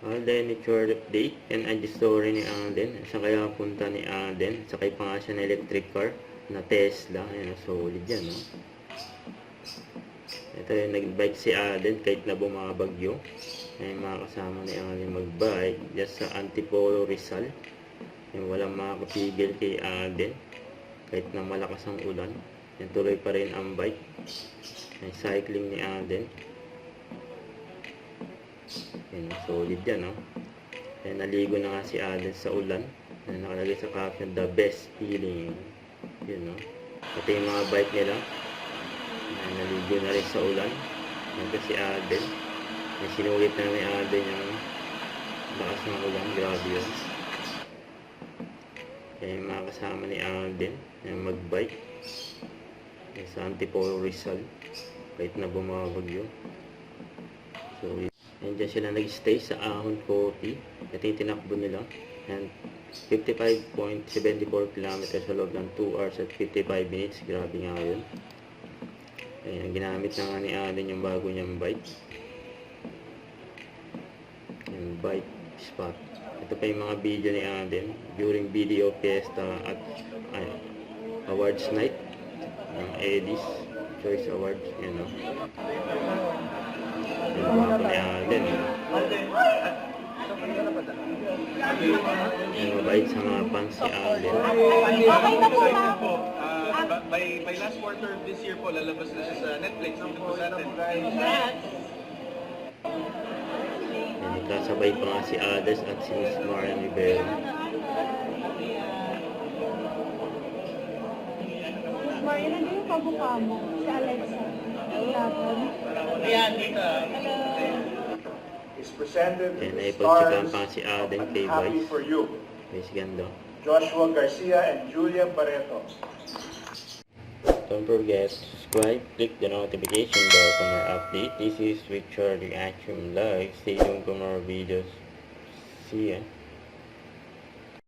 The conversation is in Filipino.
Alden, tour update. And ang story ni Alden. Saan kaya punta ni Alden? Sakay pa nga siya na electric car na Tesla. Ayan, solid yan, no? Ito yung nag-bike si Alden kahit na bumabagyo. Ayan, mga kasama ni Alden mag-bike just sa Antipolo, Rizal. Ayan, walang makakapigil kay Alden kahit na malakas ang ulan. Ayan, tuloy pa rin ang bike. Ayan, cycling ni Alden. Ayan, solid yan, no? Ayan, naligo na nga si Alden sa ulan. Ayan, nakalagay sa caption, the best feeling. Yun, no? Ito yung mga bike nila. Ayan, naligo na rin sa ulan. Ayan, kasi Alden. Ayan, sinulit na ni Alden yung lakas ng ulan. Grabe yun. Ayan, yung mga kasama ni Alden. Ayan, mag-bike. Ayan, sa Antipolo, Rizal. Kahit na bumabagyo. So, and dyan sila nag-stay sa Ahon Coti. Ito yung tinakbo nila. And 55.74 kilometers sa loob ng 2 hours at 55 minutes. Grabe nga yun. Ayan, ginamit na nga ni Alden yung bago niyang bike. Yung bike spot. Ito pa yung mga video ni Alden during video fiesta at awards night ng Edis Choice Awards. Yan, no? Yung mga ni Alden. Yung mabait sa mga fans si Alden. Okay na po, By last quarter this year po, lalabas na siya sa Netflix. Ang po natin. Kasabay pa nga si Ades at si Miss Marian Rivera. Marian, ano yung kamukha mo? Si Alexa. Ayan, dito. Is presented Kaya with naipagsikan stars pa si Alden of kay Happy Vice. for You, Vice ganda. Joshua Garcia and Julia Barreto. Don't forget to subscribe, click the notification bell for more update. This is Richard Reaction Live. Stay tuned for more videos. See ya.